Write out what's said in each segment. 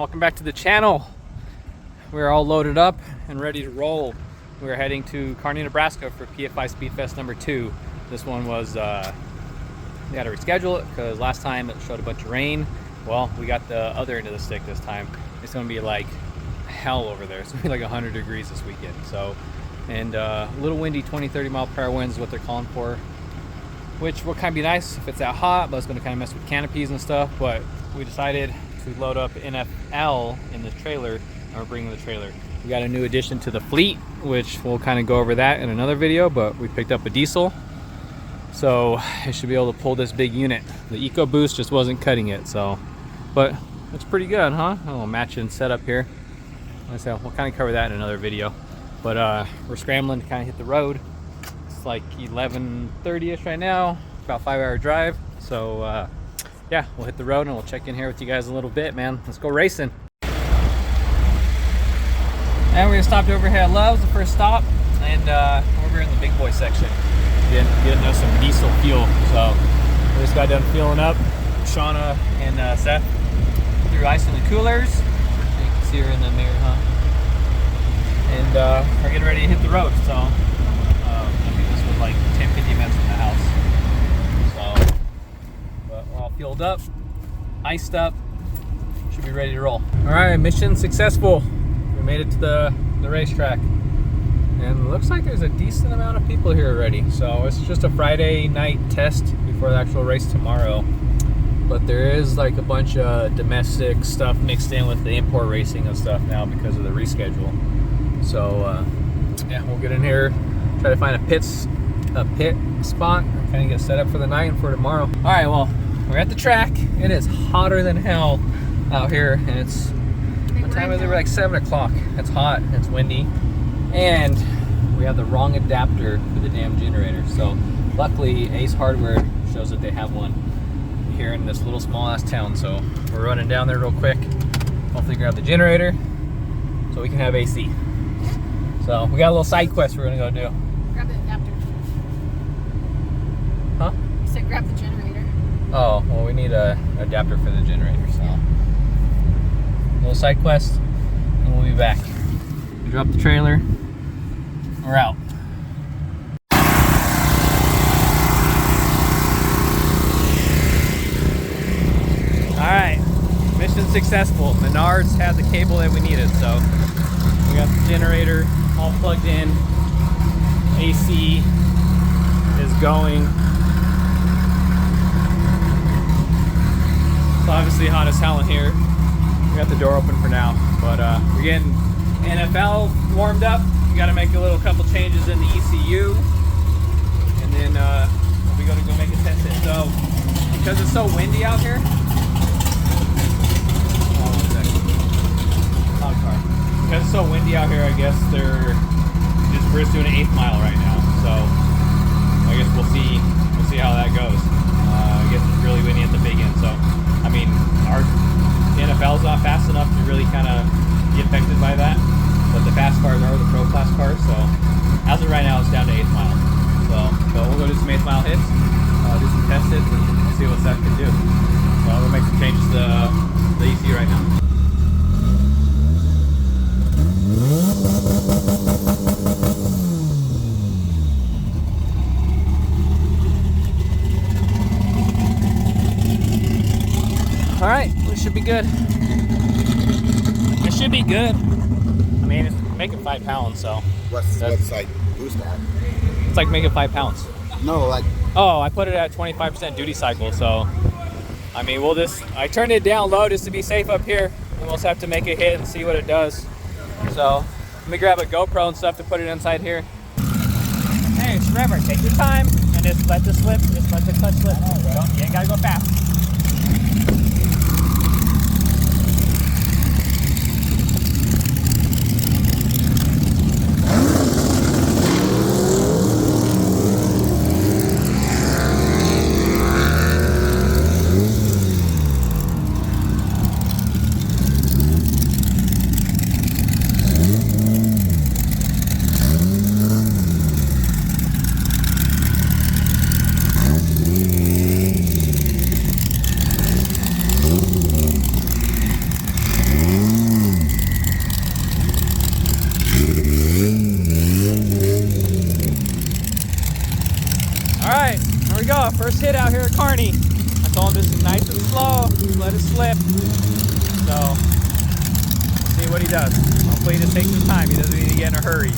welcome back to the channel. We're all loaded up and ready to roll. We're heading to Kearney, Nebraska for PFI Speedfest number 2. This one was, they had to reschedule it because last time it showed a bunch of rain. Well, we got the other end of the stick this time. It's going to be like hell over there. It's going to be like 100 degrees this weekend. So, and a little windy, 20-30 mile per hour winds is what they're calling for, which will kind of be nice if it's that hot, but it's going to kind of mess with canopies and stuff. But we decided to load up NFL in the trailer, and we're bringing the trailer. We got a new addition to the fleet, which we'll kind of go over that in another video, but we picked up a diesel. So it should be able to pull this big unit. The EcoBoost just wasn't cutting it, so, but it's pretty good, huh? A little matching setup here. Like I said, we'll kind of cover that in another video. But we're scrambling to kind of hit the road. It's like 11:30ish right now, about 5-hour drive. So yeah, we'll hit the road and we'll check in here with you guys in a little bit, man. Let's go racing. And we're gonna stop over here at Love's, the first stop, and over in the big boy section, getting us some diesel fuel. So we just got done fueling up. Shauna and Seth threw ice in the coolers. You can see her in the mirror, huh? And we're getting ready to hit the road. So I think this was like 10-15 minutes from the house. So, but we're all fueled up, iced up, should be ready to roll. All right, mission successful. We made it to the racetrack, and it looks like there's a decent amount of people here already. So it's just a Friday night test before the actual race tomorrow. But there is like a bunch of domestic stuff mixed in with the import racing and stuff now because of the reschedule. So yeah, we'll get in here, try to find a pit spot, and kind of get set up for the night and for tomorrow. All right, well, we're at the track. It is hotter than hell out here, and it's, what time is it? We're like 7 o'clock. It's hot, it's windy, and we have the wrong adapter for the damn generator. So luckily Ace Hardware shows that they have one here in this little small ass town. So we're running down there real quick, hopefully grab the generator so we can have AC. So we got a little side quest we're gonna go do. Grab the adapter. Huh? You said grab the generator. Oh, well, we need a adapter for the generator, so. Little side quest, and we'll be back. We drop the trailer, we're out. All right, mission successful. Menards had the cable that we needed, so we got the generator all plugged in. AC is going. It's obviously hot as hell in here. We got the door open for now, but we're getting NFL warmed up. We got to make a couple changes in the ECU, and then we got to go make a test hit. So because it's so windy out here, because it's so windy out here, I guess we're just doing an 1/8 mile right now. So I guess we'll see how that goes. I guess it's really windy at the big end. So I mean, the NFL's not fast enough to really kind of be affected by that, but the fast cars are the pro class cars. So as of right now, it's down to 1/8 mile. So but we'll go do some 1/8 mile hits, do some test hits, and see what Seth can do. So we'll make some changes to the ECU right now. All right, we should be good. It should be good. I mean, it's making 5 pounds, so. What's like boost on? It's like making 5 pounds. No, like. Oh, I put it at 25% duty cycle, so. I mean, I turned it down low just to be safe up here. And we'll just have to make a hit and see what it does. So, let me grab a GoPro and stuff to put it inside here. Hey, just remember, take your time and just let the clutch slip. You ain't gotta go fast. out here at Kearney. I told him this is nice and slow, just let it slip. So, see what he does. Hopefully he just takes his time. He doesn't need to get in a hurry.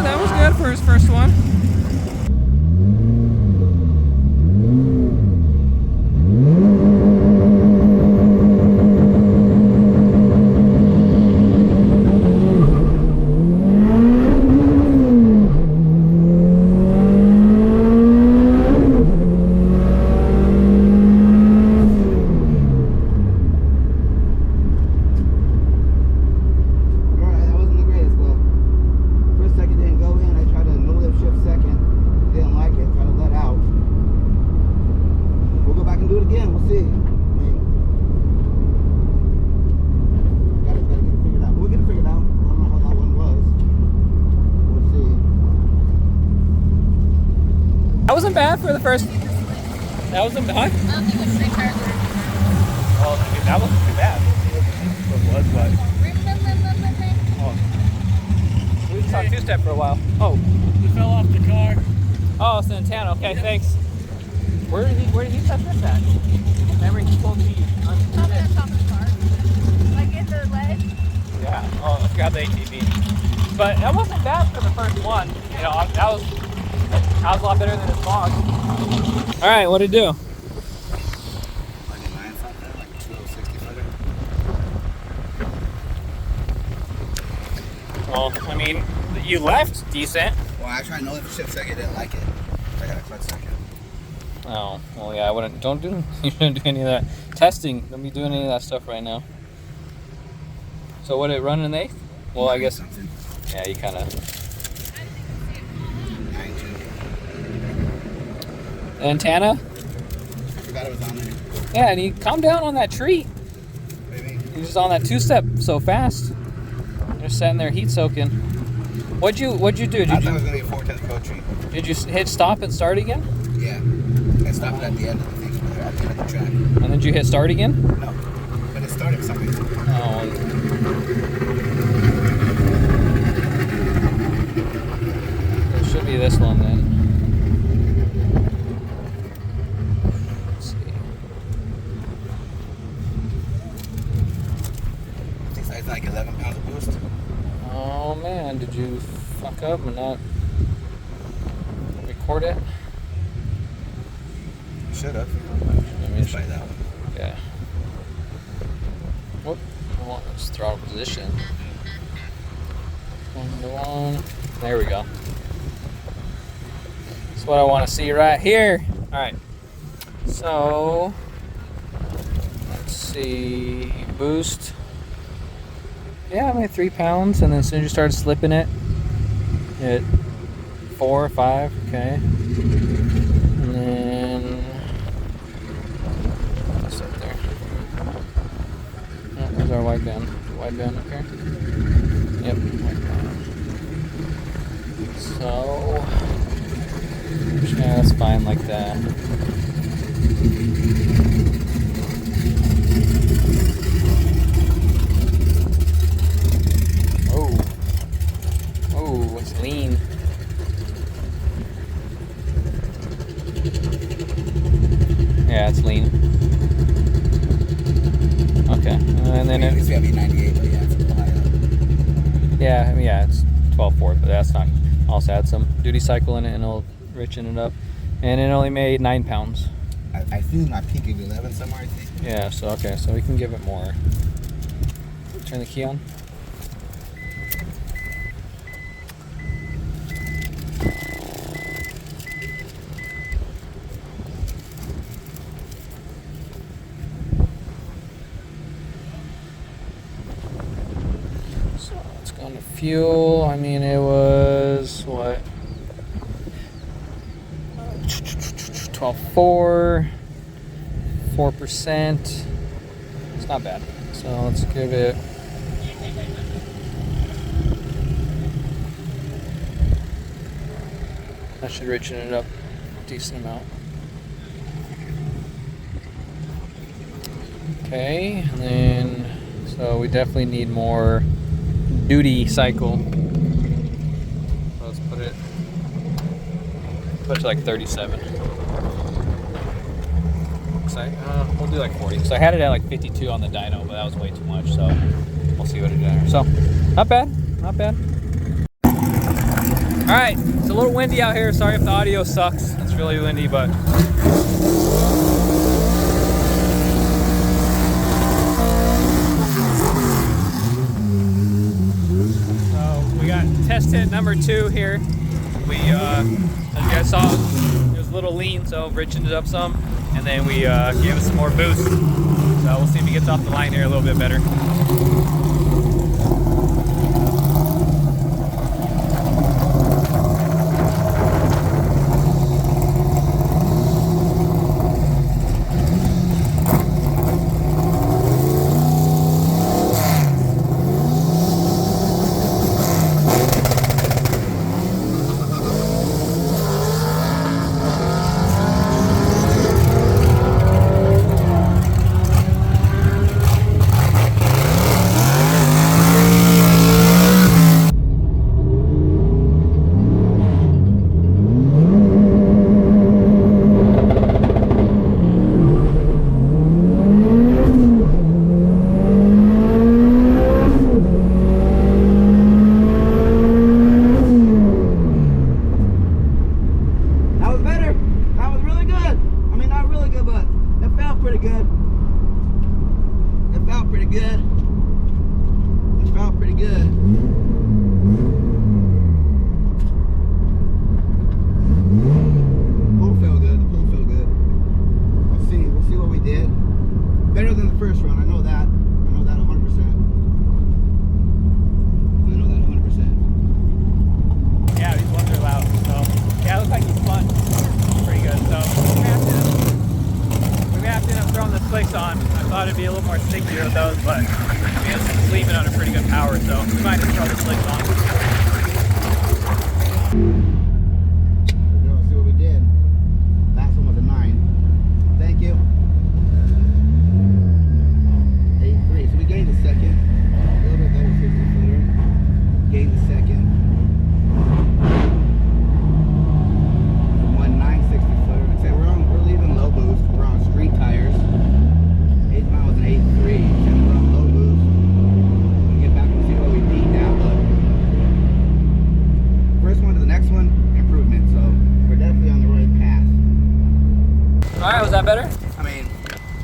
That was good for his first one. That wasn't bad for the first. That wasn't bad. I don't think it was straight tires. Well, I mean, that wasn't too bad. It was, but. Oh. We just saw two-step for a while. Oh. We fell off the car. Oh, Santana. Okay, thanks. Where did he set this at? Remember he pulled the. Probably on top of the car. Like in the ledge. Yeah. Oh, I forgot the ATV. But that wasn't bad for the first one. You know, that was a lot better than his vlog. All right, what'd it do? 99 something, like 260 footer. Well, I mean, you left decent. Well, I tried no shift second, didn't like it. I got a clutch second. Oh, well, yeah, I wouldn't. Don't do. You shouldn't do any of that testing. Don't be doing any of that stuff right now. So, what did it run in eighth? Well, I guess. Something. Yeah, you kind of. 92. Antana? I forgot it was on there. Yeah, and he calmed down on that tree. Maybe. He was on that two-step so fast. Just sitting there heat soaking. What'd you do? I thought it was gonna be a 410 Pro tree. Did you hit stop and start again? Yeah. I stopped at the end of the thing, at the end of the track. And then did you hit start again? No. But it started for some reason. Oh. It should be this one then. Let's see. It's like 11 pounds of boost. Oh man, did you fuck up and not record it? Should have. Let me Try that one. Yeah. Whoop. Well, let's throttle position. 1 to 1. There we go. That's what I want to see right here. Alright. So, let's see. Boost. Yeah, I made 3 pounds, and then as soon as you started slipping it, hit 4 or 5. Okay. And then. What's up there? Oh, there's our wideband. Wideband up here. Yep, wideband. So, yeah, that's fine like that. Oh, it's lean. Yeah, it's lean. Okay, and then It's gonna be 98, but yeah, it's a little high up. yeah, it's 12.4, but that's not. Also add some duty cycle in it, and it'll richen it up. And it only made 9 pounds. I think my peak is 11 somewhere, I think. Yeah, so okay, so we can give it more. Turn the key on. So let's go into fuel. I mean, it was what? 12.4, 4%. It's not bad. So let's give it That should richen it up a decent amount. Okay, and then so we definitely need more duty cycle. So let's put it to like 37. We'll do like 40. So I had it at like 52 on the dyno, but that was way too much. So we'll see what it does. So not bad, not bad. All right, it's a little windy out here. Sorry if the audio sucks. It's really windy, but so we got test hit number 2 here. We, as you guys saw, it was a little lean, so richened it up some. And then we gave it some more boost. So we'll see if he gets off the line here a little bit better.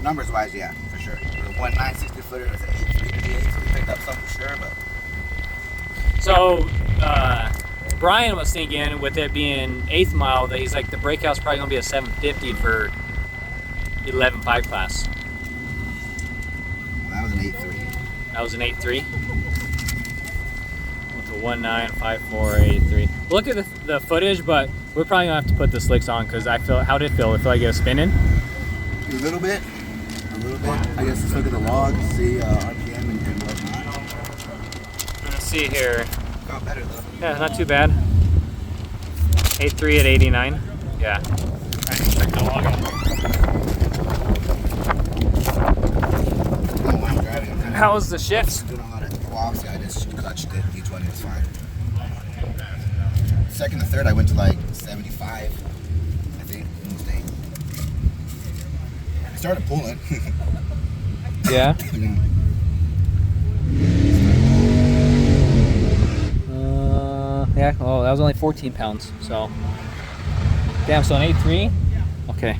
Numbers wise, yeah, for sure. The 1.960 footer was an 8.3 to V8, so we picked up some for sure, but. So, Brian was thinking with it being 8th mile that he's like the breakout's probably gonna be a 750 for 11.5 class. Well, that was an 8.3. That was an 8.3? With a 1.95483. Look at the footage, but we're probably gonna have to put the slicks on because I feel, how did it feel? I feel like it was spinning? A little bit. I guess let's look at the log, see RPM and whatnot. Let's see here. Got better though. Yeah, not too bad. 8.3 at 89. Yeah. Alright, check the log out. No, I'm driving. How was the shifts? Doing a lot of obviously I just clutched it. D20 was fine. Second to third, I went to like 75. I think. I started pulling. Yeah. Yeah. Oh, that was only 14 pounds. So. Damn. So an 8.3. Okay.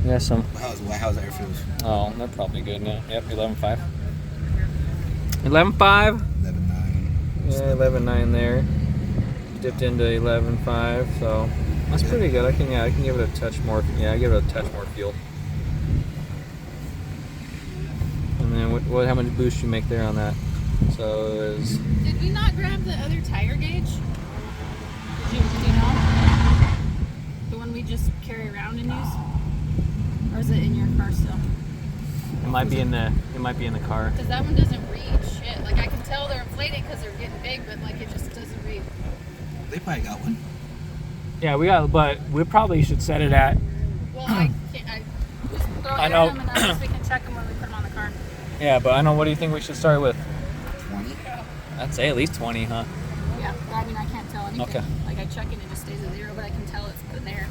Yeah. Some. How's air feels? Oh, they're probably good now. Yep. 11.5. 11.5. 11.9. Yeah, 11.9 there. Dipped into 11.5. So that's pretty good. I can give it a touch more. Yeah, I give it a touch more fuel. And then what? How much boost you make there on that? So it was. Did we not grab the other tire gauge? Do you know? The one we just carry around and use? Or is it in your car still? It might be in the car. Because that one doesn't read shit. Like I can tell they're inflating because they're getting big, but like it just doesn't read. They probably got one. Yeah, but we probably should set it at. Well, I can't. I just throw I air know. in them and then we can check them when we put them on the car. Yeah, but I know. What do you think we should start with? 20. I'd say at least 20, huh? Yeah, but I mean, I can't tell anything. Okay. Like, I check it and it just stays at 0, but I can tell it's put in there.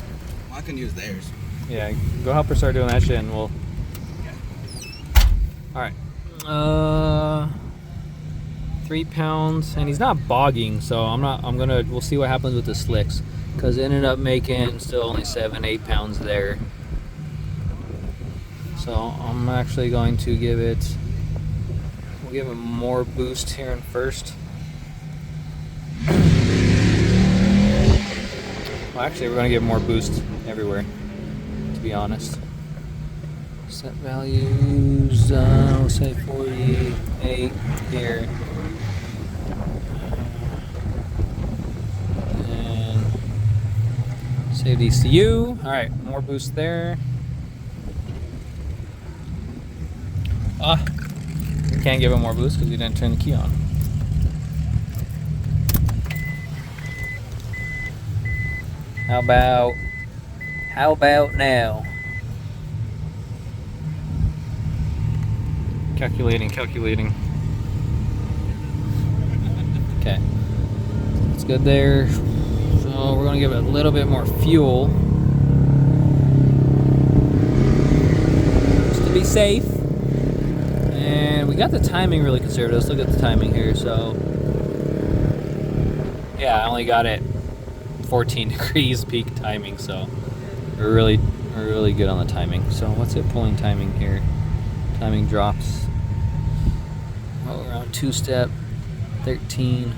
Well, I can use theirs. Yeah, go help her start doing that shit, and we'll. All right. 3 pounds, and he's not bogging, so we'll see what happens with the slicks, because it ended up making still only 7-8 pounds there. So I'm actually going to give it more boost here in first. Well, actually, we're gonna give more boost everywhere, to be honest. Set values, we'll say 48 here. And save the ECU. All right, more boost there. We can't give it more boost because we didn't turn the key on. How about now? Calculating. Okay, it's good there. So we're gonna give it a little bit more fuel just to be safe. And we got the timing really conservative. Let's look at the timing here. So yeah, I only got it 14 degrees peak timing, so we're really good on the timing. So what's it pulling timing here? Timing drops around 2-step 13.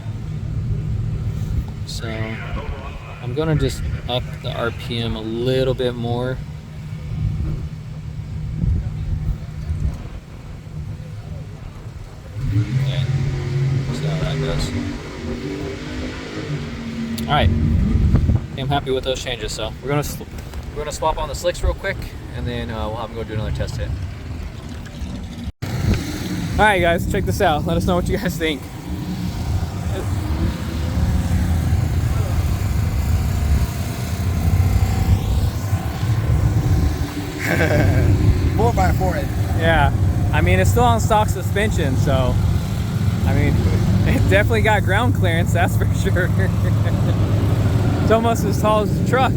So I'm gonna just up the RPM a little bit more. Okay, see how that goes. All right, I'm happy with those changes. So we're gonna swap on the slicks real quick, and then we'll have them go do another test hit. All right, guys, check this out. Let us know what you guys think. 4x4. Yeah, I mean, it's still on stock suspension, so I mean, it definitely got ground clearance, that's for sure. It's almost as tall as the truck.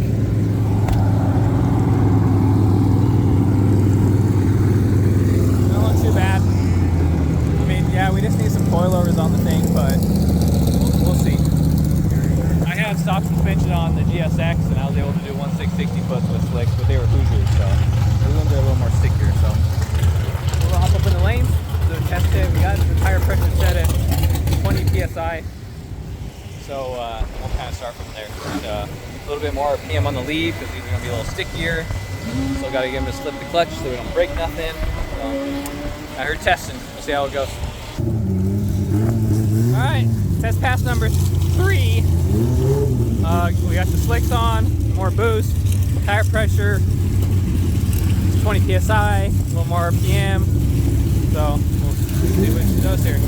Not too bad. I mean, yeah, we just need some coilovers on the thing, but we'll see. I have stock suspension on the GSX, and I was able to do 1660 foots with slicks, but they were Hoosiers, so those ones are a little more stickier. So we'll hop up in the lane, do a test hit. We got the tire pressure set at 20 psi, so we'll kind of start from there. And, a little bit more RPM on the lead because these are going to be a little stickier. Still got to get them to slip the clutch so we don't break nothing. So, I heard testing. We'll see how it goes. All right, test pass number 3. We got the slicks on, more boost, tire pressure, 20 psi, a little more RPM. So we'll see what she does here.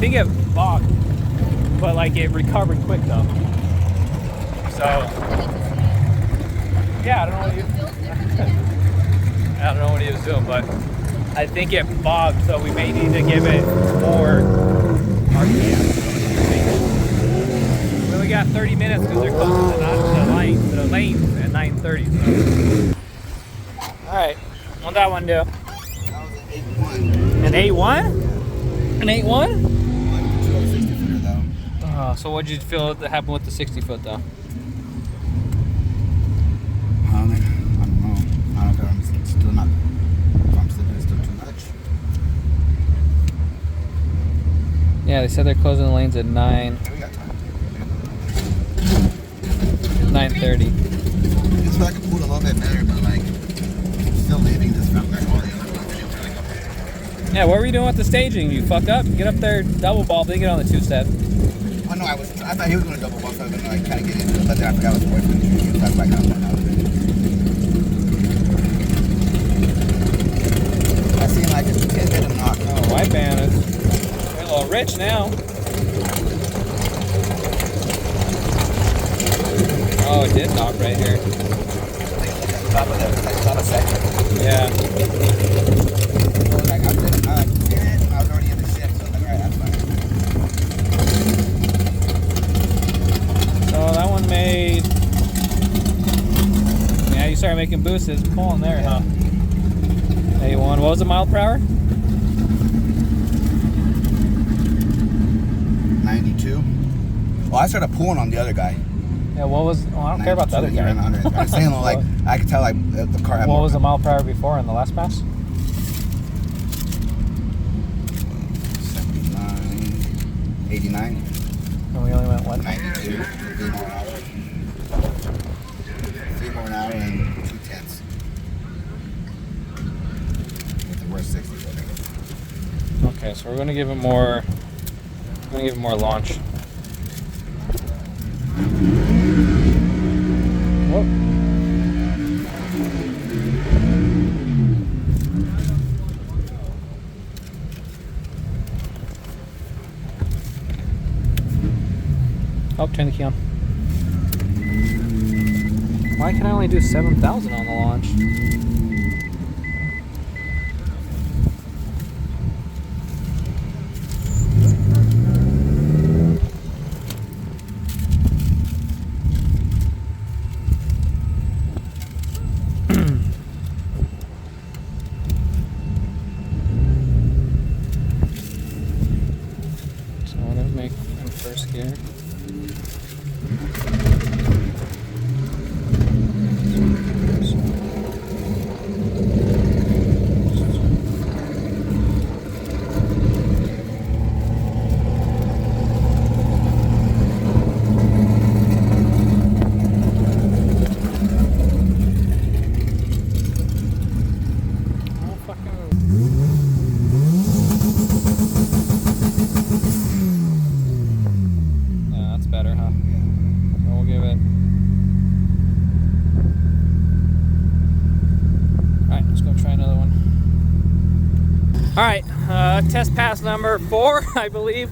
think it bogged, but like it recovered quick though. So yeah, I don't know what I don't know what he was doing, but I think it bogged, so we may need to give it more RPM. We only got 30 minutes because they're closing the lanes at 9:30. So. All right, what'd that one do? That was an 8-1. An 8-1? An 8-1? 60 footer though. So what did you feel that happened with the 60 foot though? I don't know. I don't know if I'm still not. If I'm slipping, it's still too much. Yeah, they said they're closing the lanes at 9. Yeah, we got time. 9:30. It's like I could pull a little bit better, but like still leaving this from like all the other ones. Yeah, what were you doing with the staging? You fuck up? Get up there, double ball, then get on the two-step. Oh no, I thought he was going to double bump, so I was going to like kind of get into it, but then I forgot what the boyfriend was doing. That's like how I'm out of it. I seem like it's a 10-minute knock. Oh, white band is a little rich now. Oh, it did knock right here. Top of the second. Yeah. So like I was already in the shift, so I was like, alright, that's fine. So that one made. Yeah, you started making boosts. It's pulling there, huh? 81. What was the mile per hour? 92. Well, I started pulling on the other guy. Yeah, what was. Well, I don't care about the other He guy. ran 100. I was saying, like, I could tell, like, the car had What more. was the mile per hour before in the last pass? 79, 89, And we only went what? 92, 3 more an hour. 3 more an hour and 2/10. With the worst 60 footer. Okay, so we're gonna give it more. We're gonna give it more launch. Whoop. Oh, turn the key on. Why can I only do 7,000 on the launch? So I'm gonna make in first gear. Yeah, that's better, huh? So we'll give it. Alright, let's go try another one. Alright, test pass number 4, I believe.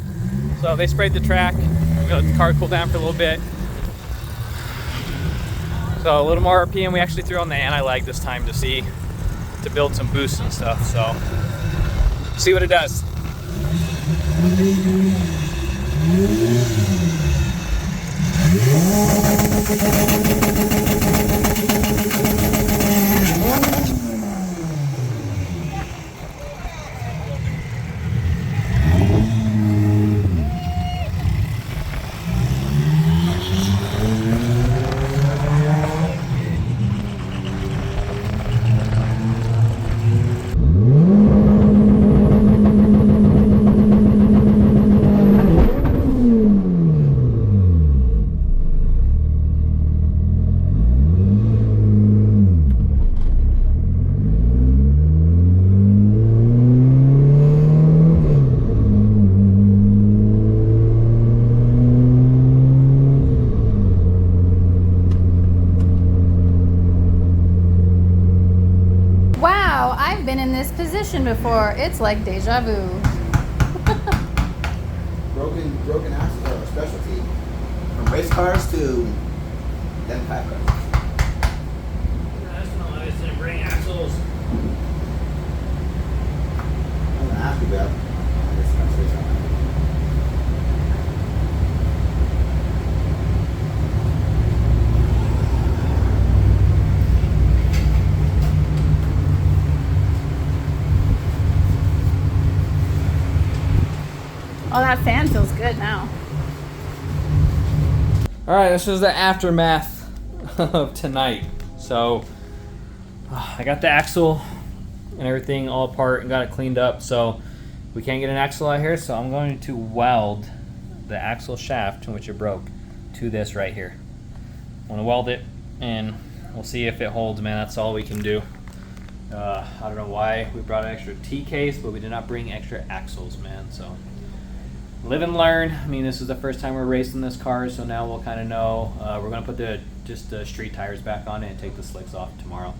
So they sprayed the track. We let the car cool down for a little bit. So a little more RPM. We actually threw on the anti-lag this time to build some boosts and stuff. So see what it does. Wow, I've been in this position before. It's like deja vu. broken axle or specialty from race cars to them pack cars. That's not nice to bring axles. I'm gonna ask you about. I guess that's what it's on. Oh, that fan feels good now. All right, this is the aftermath of tonight. So I got the axle and everything all apart and got it cleaned up. So we can't get an axle out here, so I'm going to weld the axle shaft in which it broke to this right here. I'm gonna weld it and we'll see if it holds, man. That's all we can do. I don't know why we brought an extra T case, but we did not bring extra axles, man. So live and learn. I mean, this is the first time we're racing this car, so now we'll kind of know. We're gonna put the street tires back on it and take the slicks off tomorrow.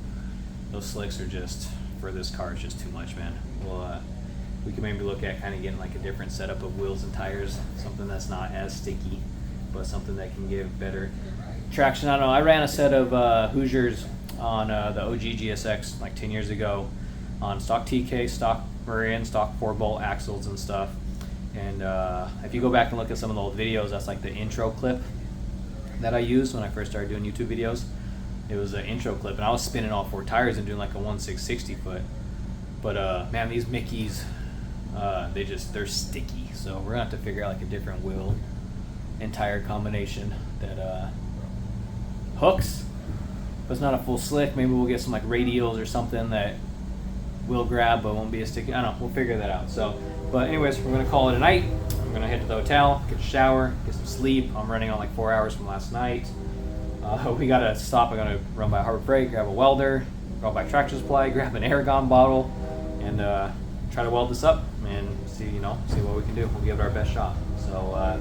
Those slicks are just, for this car, it's just too much, man. We can maybe look at kind of getting like a different setup of wheels and tires, something that's not as sticky, but something that can give better traction. I don't know. I ran a set of Hoosiers on the OG GSX like 10 years ago on stock TK, stock Marin, stock 4-bolt axles and stuff. And if you go back and look at some of the old videos, that's like the intro clip that I used when I first started doing YouTube videos. It was an intro clip, and I was spinning all 4 tires and doing like a 1/660 foot. But man, these Mickeys, they're sticky. So we're gonna have to figure out like a different wheel and tire combination that hooks, but it's not a full slick. Maybe we'll get some like radials or something that will grab but won't be as sticky. I don't know. We'll figure that out. So, but anyways, we're gonna call it a night. I'm gonna head to the hotel, get a shower, get some sleep. I'm running on like 4 hours from last night. We gotta stop. I'm gonna run by Harbor Freight, grab a welder, go by Tractor Supply, grab an Aragon bottle, and try to weld this up and see what we can do. We'll give it our best shot. So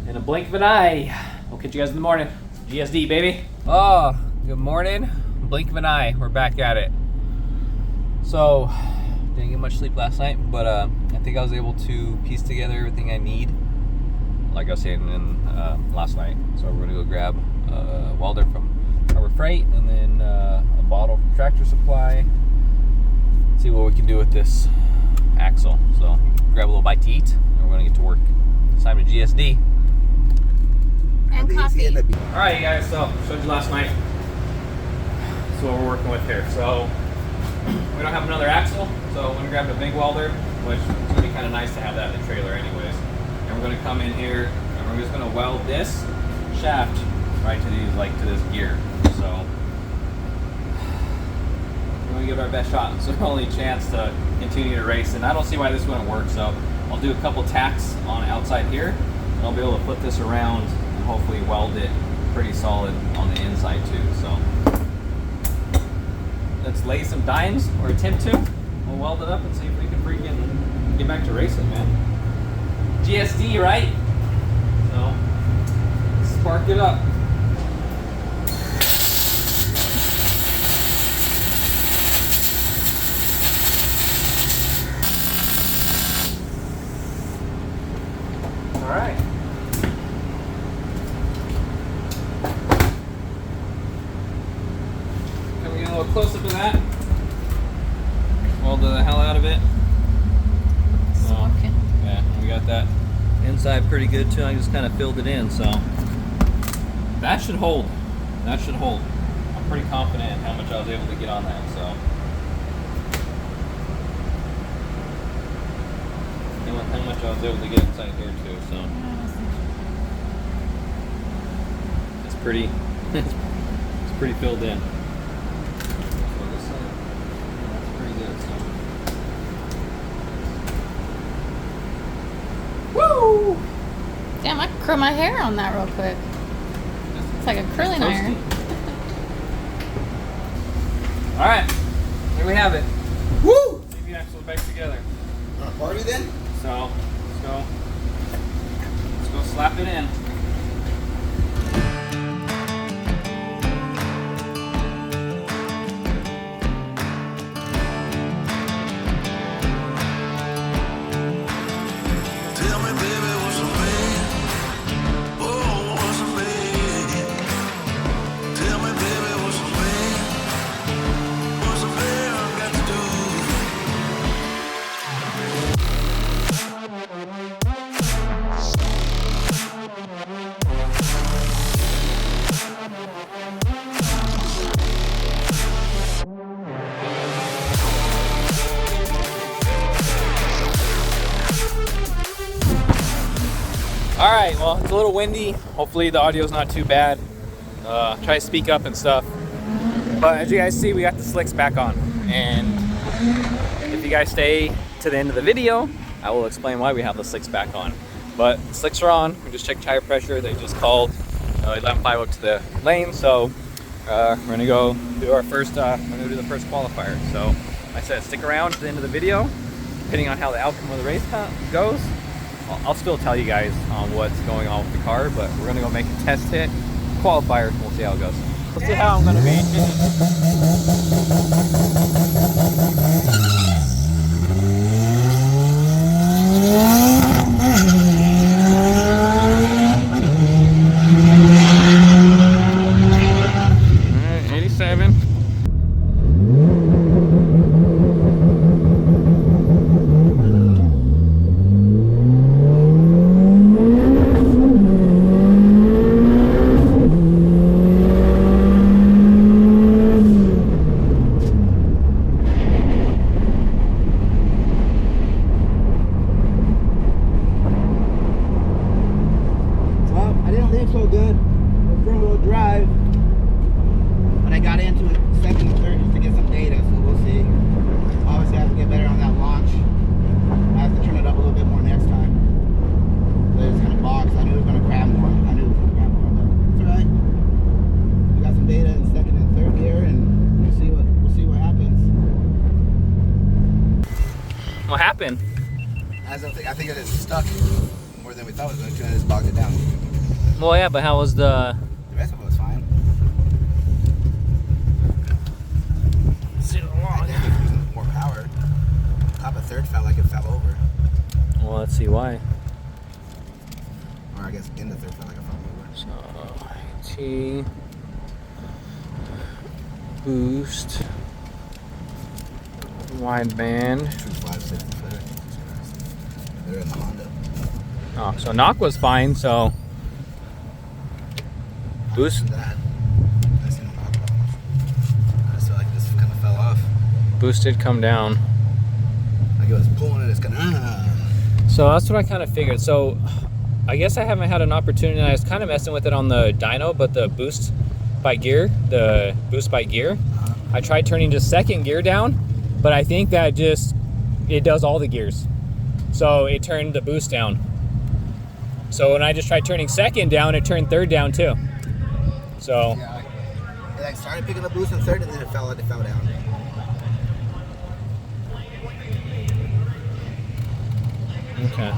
in a blink of an eye, we'll catch you guys in the morning. GSD, baby. Oh, good morning. Blink of an eye, we're back at it. So didn't get much sleep last night, but I think I was able to piece together everything I need, like I was saying last night. So we're gonna go grab a welder from Harbor Freight and then a bottle from Tractor Supply. See what we can do with this axle. So grab a little bite to eat and we're gonna get to work. It's time to GSD. And coffee. All right, you guys, so showed you last night. That's what we're working with here. So we don't have another axle, so I'm gonna grab a big welder, which is gonna be kind of nice to have that in the trailer anyways. And we're gonna come in here and we're just gonna weld this shaft right to these, like to this gear. So we're gonna give it our best shot. It's our only chance to continue to race, and I don't see why this wouldn't work. So I'll do a couple tacks on outside here, and I'll be able to flip this around and hopefully weld it pretty solid on the inside too. So let's lay some dimes, or attempt to. We'll weld it up and see if we can freaking get back to racing, man. GSD, right? So spark it up. All right. Can we get a little close up of that? Weld the hell out of it. So, yeah, we got that inside pretty good too. I just kind of filled it in, so that should hold. That should hold. I'm pretty confident in how much I was able to get on that. So, and how much I was able to get inside here too. So it's pretty. It's pretty filled in. So this side, that's pretty good. So. Woo! Damn, I could curl my hair on that real quick. It's like a curling iron. All right, here we have it. Woo! Maybe axle back together. Want to party then? So let's go slap it in. Tell me, baby, All right, well, it's a little windy. Hopefully the audio's not too bad. Try to speak up and stuff. But as you guys see, we got the slicks back on. And if you guys stay to the end of the video, I will explain why we have the slicks back on. But the slicks are on. We just checked tire pressure. They just called 11.5 up to the lane. So we're gonna go do our first, we're gonna do the first qualifier. So like I said, stick around to the end of the video. Depending on how the outcome of the race goes, I'll still tell you guys on what's going on with the car, but we're gonna go make a test hit qualifier. We'll see how it goes. We'll see how I'm gonna be. 87. So good with front-wheel drive, but I got into it second and third just to get some data, so we'll see. Obviously I have to get better on that launch. I have to turn it up a little bit more next time. But it's gonna box. I knew it was gonna grab more. But it's alright. We got some data in second and third gear, and we'll see what happens. What happened? I think it is stuck more than we thought it was going to, and it's bogged it down. Well, yeah, but how was the rest of it was fine. I think it was using more power. Top of third felt like it fell over. Well, let's see why. Or I guess in the third felt like it fell over. So, T boost wideband. True 560 footer. They're in the Honda. Oh, so knock was fine. So boost. That. I just feel like this kind of fell off. Boost did come down. Like it was pulling it, it's kind of. So that's what I kind of figured. So I guess I haven't had an opportunity. I was kind of messing with it on the dyno, but the boost by gear, I tried turning just second gear down, but I think that it does all the gears. So it turned the boost down. So when I just tried turning second down, it turned third down too. So yeah, it like started picking up boost in third, and then it fell down. okay.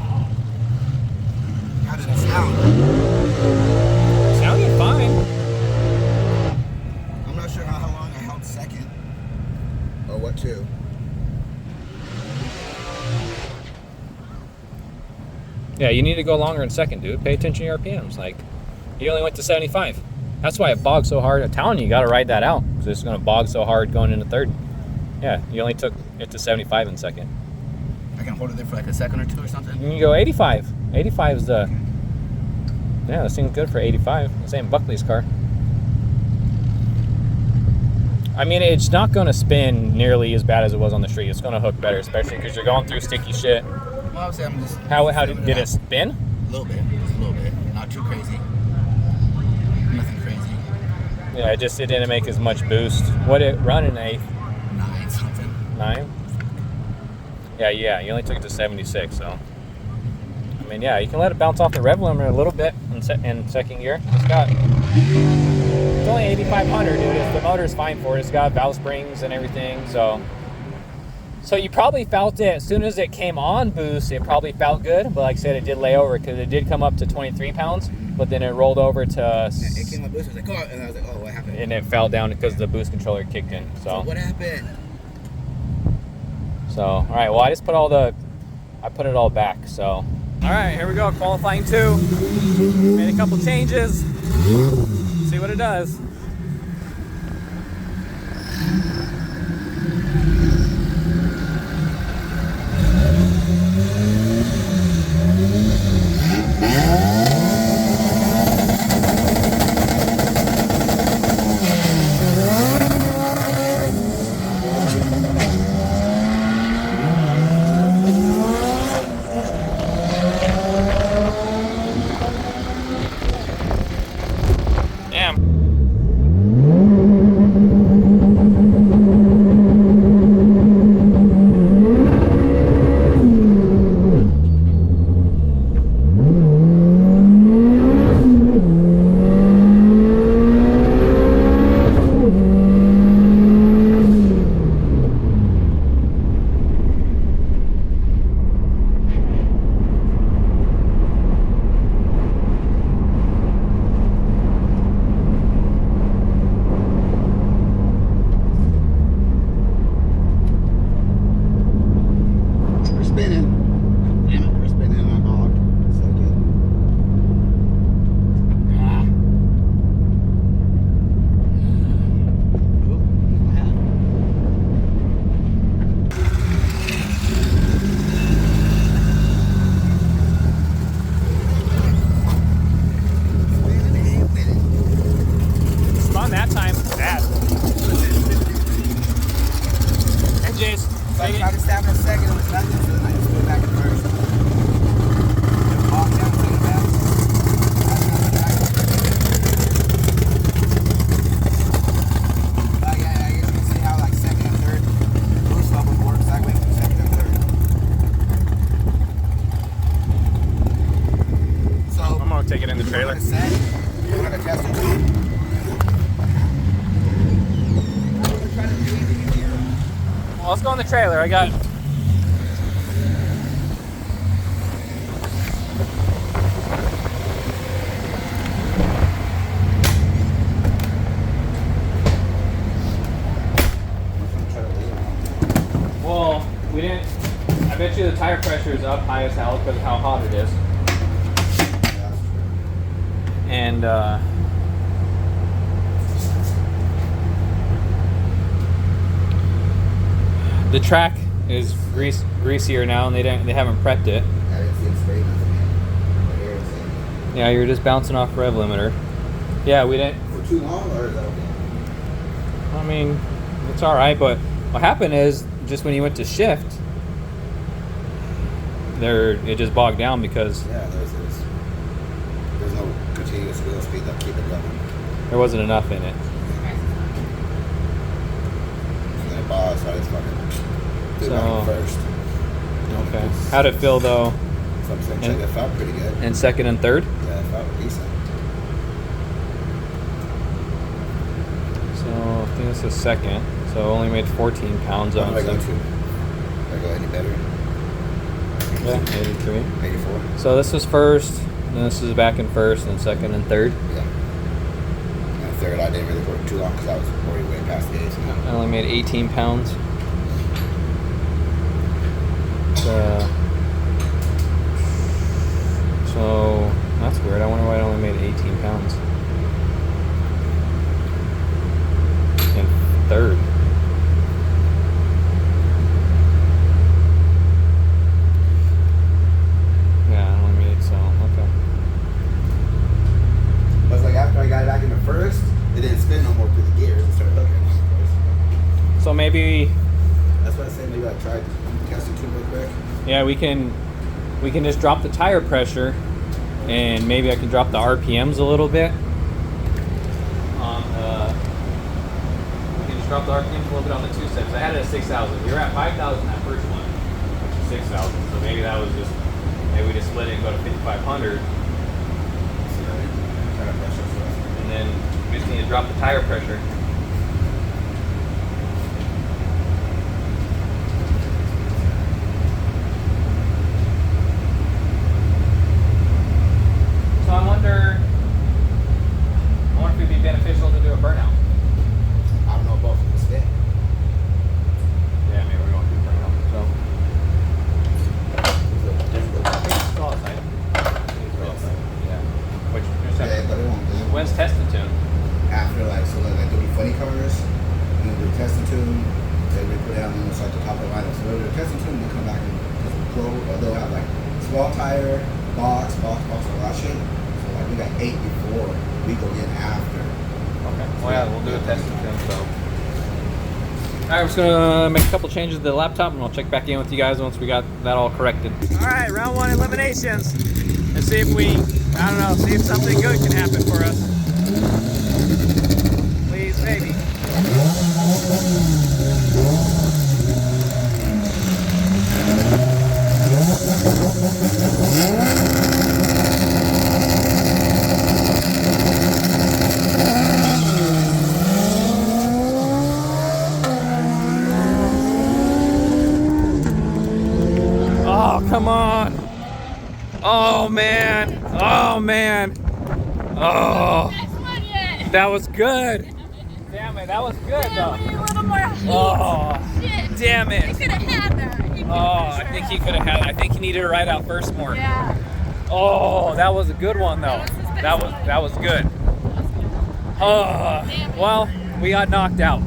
How did it sound? Sounded fine. I'm not sure how long I held second. Or what two. Yeah, you need to go longer in second, dude. Pay attention to your RPMs. Like, you only went to 75. That's why it bogged so hard. I'm telling you, you got to ride that out because it's going to bog so hard going into third. Yeah, you only took it to 75 in second. I can hold it there for like a second or two or something. You can go 85. 85 is the. Yeah, this thing's good for 85. This ain't Buckley's car. I mean, it's not going to spin nearly as bad as it was on the street. It's going to hook better, especially because you're going through sticky shit. Well, obviously I'm just. How did it spin? A little bit, just a little bit. Not too crazy. Nothing crazy. Yeah, it didn't make as much boost. What did it run in eighth? 9 something. 9? Yeah, you only took it to 76, so. I mean, yeah, you can let it bounce off the rev limiter a little bit in second gear. It's only 8,500, dude. The motor's fine for it. It's got valve springs and everything, so. So you probably felt it as soon as it came on boost. It probably felt good, but like I said, it did lay over because it did come up to 23 pounds, but then it rolled over to. Yeah, it came on boost. I was like, oh, and I was like, oh, what happened? And it fell down because the boost controller kicked in. So what happened? So all right, well I put it all back. So all right, here we go, qualifying 2. Made a couple changes. See what it does. it in the trailer? You want to test it? Well, let's go in the trailer. I got. Well, we didn't. I bet you the tire pressure is up high as hell because of how hot it is. And the track is greasier now, and they haven't prepped it. I didn't see it sprayed nothing. Yeah, you're just bouncing off rev limiter. Yeah, we didn't. For too long, or is that okay? I mean, it's all right, but what happened is just when you went to shift, it just bogged down because Yeah, there's no continuous wheel speed that keep it going. there wasn't enough in it. And then it bogs, so I just fucking do it So- back first. Okay. How'd it feel though? So I'm saying, check, it felt pretty good. In second and third? Yeah, it felt decent. So I think this is second. So only made 14 pounds What on do I go it. to? Do I go any better? Yeah, 83. 84? So this was first, then this is back in first, and second and third. Yeah. And third, I didn't really work too long because I was already way past the age. I only made 18 pounds. So that's weird. I wonder why I only made 18 pounds. In third. Yeah, I only made so okay. But it's like after I got it back in the first, it didn't spin no more through the gears and started hooking. So maybe That's what I say. Maybe I tried testing too real quick. yeah, we can just drop the tire pressure, and maybe I can drop the RPMs a little bit. We can just drop the RPMs a little bit on the 2 steps. I had it at 6,000. We were at 5,000 that first one, which is 6,000. So maybe that was just maybe we just split it and go to 5,500, and then we just need to drop the tire pressure. So I wonder if it'd be beneficial to do a burnout. I don't know both of them spin. Yeah, maybe we're going to do a burnout. So it's all outside. Yeah. Which Yeah, but it won't do. when's testing tune? After so like they'll do funny cars, and then do testing tune. They put it out and it's like the top of the line. So they'll do testing tune, and they'll come back and grow. Or they'll have like small tire, box, a lot of shit. So like we got 8 before, we go in after. Okay. Well, yeah, we'll do a testing tune. So. All right, we're just gonna make a couple changes to the laptop, and I'll check back in with you guys once we got that all corrected. All right, round 1 eliminations. Let's see if see if something good can happen for us. Please, maybe. Oh, come on. Oh, man. Oh, man. Oh, Next one yet. that was good. Damn it, that was good, Yeah, we though. need a little more heat. Oh, Shit. damn He it. could have had that. I think he could have had it. I think he needed to ride out first more. Yeah. Oh, that was a good one, though. That was good. Well, we got knocked out.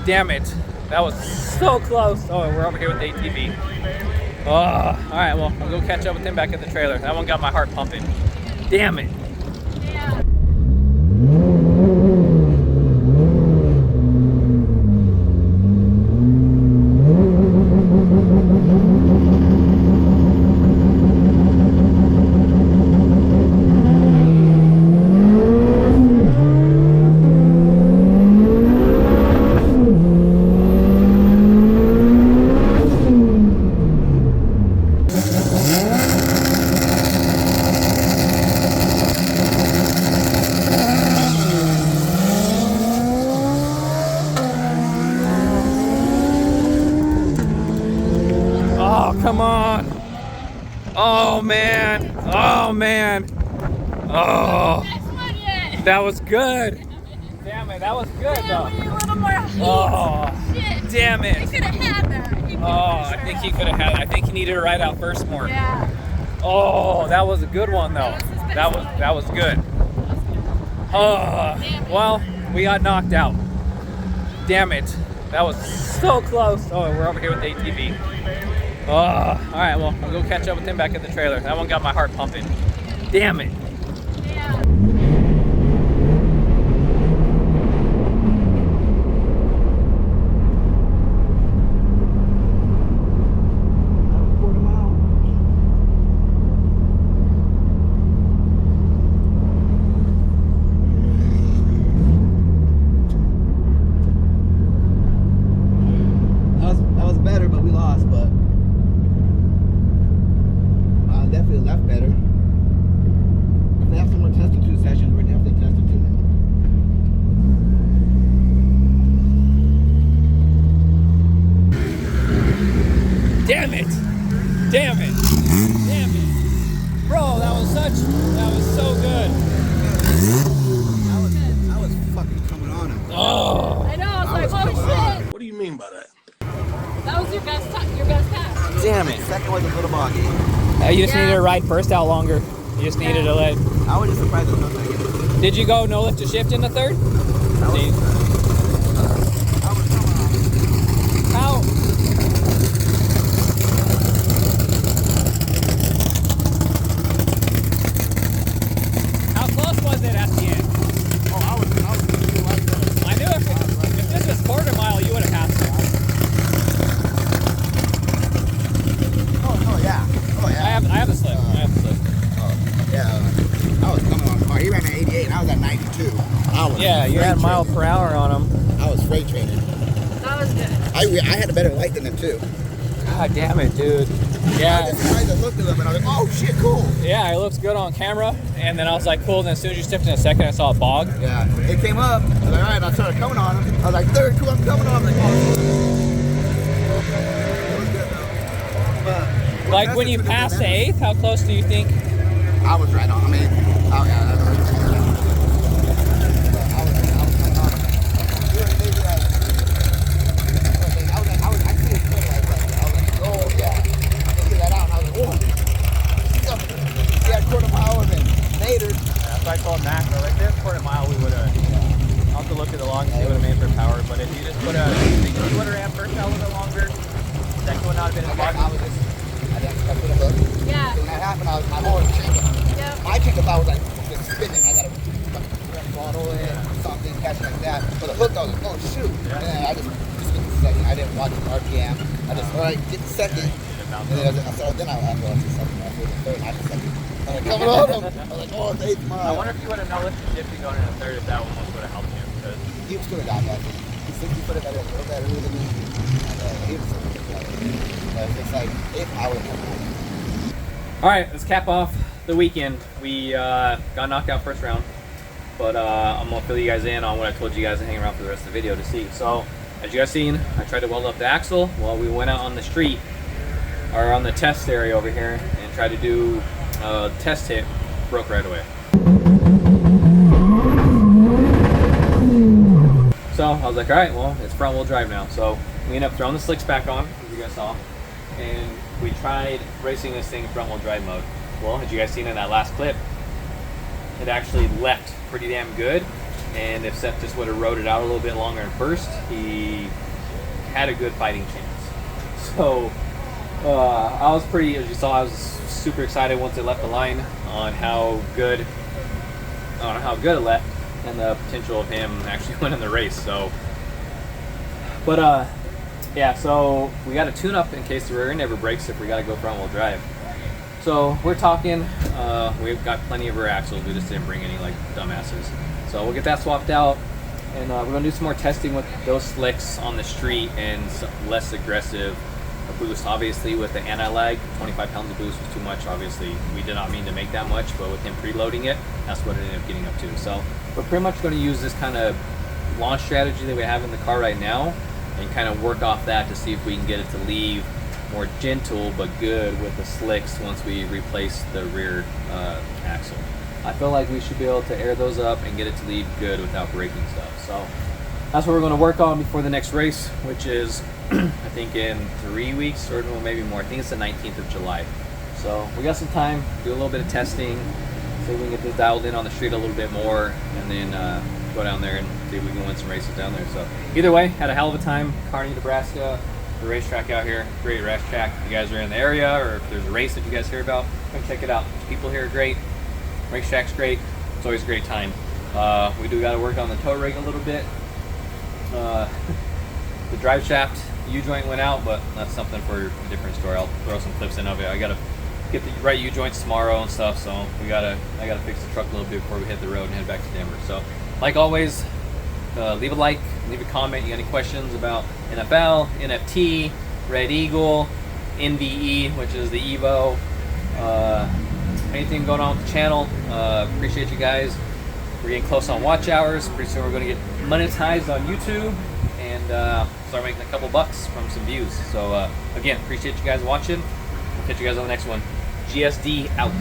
Damn it. That was so close. Oh, we're over here with the ATV. All right, well, I'll go catch up with him back at the trailer. That one got my heart pumping. Damn it. Yeah. Oh man. Oh man. Oh. Next one yet. That was good. Damn it, that was good though. A little more heat. Oh. Shit. Damn I it. could have had that. I think he could have had it. I think he needed to ride out first more. Yeah. Oh, that was a good one though. That was good. Oh, well, we got knocked out. Damn it. That was so close. Oh, we're over here with the ATV. Oh, all right, well, I'll go catch up with him back at the trailer. That one got my heart pumping. Damn it. Yeah. That was better, but we lost. But definitely left better. If they have some more testing tube sessions, we're definitely testing tube. Damn it. Damn it. Damn it. Bro, that was so good. I was fucking coming on him. Oh. I know. I was like, oh shit. What do you mean by that? That was your best pass. Damn it. Second was a little boggy. You just Yeah. needed to ride first out longer. You just needed to let. I was just surprised there was no negative. Did you go no lift to shift in the third? I was coming on. How? How close was it at the end? Oh, I was right there. I knew if this was quarter mile, you would have passed it. Oh yeah. Oh I yeah. have the slip. Yeah. I was coming on car. He ran at 88 and I was at 92. I was Yeah, you had freight mile per hour on him. training. I was freight training. That was good. I had a better light than him too. God damn it, dude. I Yeah, just tried to look at him and I was like, oh shit, cool. yeah, it looks good on camera. And then I was like, cool. And then as soon as you stepped in a second, I saw a bog. Yeah. It came up. I was like, all right. I started coming on him. I was like, third, cool. I'm coming on him. Like, oh. It was good though. But Like when you passed the 8th, how close do you think? I was right on. I mean, oh yeah, that's right. I was coming on. You were maybe like, I couldn't feel like that. I was like, oh yeah. I figured that out. And I was like, oh. He had quarter mile and then later. Yeah, so I told Mac, but like this quarter mile, we would have. I'll have to look at the longest we would have made for power. But if you just put a, if you would have ran first out a little bit longer, second one not have been as I boggy. put a hook. Yeah. When that happened, my whole chicken. Yep. My chicken thought was like just spinning. I got a bottle in something, catch like that. But the hook, I was like, oh shoot. Yeah. And then I just get the second. I didn't watch the RPM. I just, all right, get the second. And then I watched the second. I feel the third, not the second. I was like, coming on him. I was like, oh, it's 8th mile. I wonder if you would have no lift and shifted going in the third, if that almost would have helped you. Because He could have got that. He thinks he put it better than me. And he was but it's like, 8th mile would have come. all right, let's cap off the weekend. We got knocked out first round, but I'm gonna fill you guys in on what I told you guys to hang around for the rest of the video to see. So, as you guys seen, I tried to weld up the axle while we went out on the street, or on the test area over here, and tried to do test hit. Broke right away. So I was like, all right, well, it's front wheel drive now. So we ended up throwing the slicks back on, as you guys saw, and we tried racing this thing front wheel drive mode. Well, as you guys seen in that last clip, it actually left pretty damn good. And if Seth just would have rode it out a little bit longer in first, he had a good fighting chance. So I was pretty, as you saw, I was super excited once it left the line on how good it left and the potential of him actually winning the race. So, but yeah, so we got a tune-up in case the rear end ever breaks if we got to go front wheel drive. So we're talking, we've got plenty of rear axles, we just didn't bring any like dumbasses. So we'll get that swapped out, and we're gonna do some more testing with those slicks on the street and some less aggressive boost. Obviously with the anti-lag, 25 pounds of boost was too much. Obviously we did not mean to make that much, but with him preloading it, that's what it ended up getting up to. So we're pretty much gonna use this kind of launch strategy that we have in the car right now and kind of work off that to see if we can get it to leave more gentle but good with the slicks once we replace the rear axle. I feel like we should be able to air those up and get it to lead good without breaking stuff. So that's what we're going to work on before the next race, which is I think in 3 weeks or maybe more. I think it's the 19th of July. So we got some time, do a little bit of testing, see if we can get this dialed in on the street a little bit more, and then go down there and see if we can win some races down there. So either way, had a hell of a time. Kearney, Nebraska, the racetrack out here, great racetrack. If you guys are in the area, or if there's a race that you guys hear about, come check it out. People here are great. Racetrack's great. It's always a great time. We do got to work on the tow rig a little bit. The drive shaft U-joint went out, but that's something for a different story. I'll throw some clips in of it. I gotta get the right U-joints tomorrow and stuff, so I gotta fix the truck a little bit before we hit the road and head back to Denver. So like always, leave a like, leave a comment. You got any questions about NFL, NFT, Red Eagle, NVE, which is the Evo, anything going on with the channel. Appreciate you guys. We're getting close on watch hours. Pretty soon we're going to get monetized on YouTube and start making a couple bucks from some views. So again, appreciate you guys watching. We'll catch you guys on the next one. GSD out.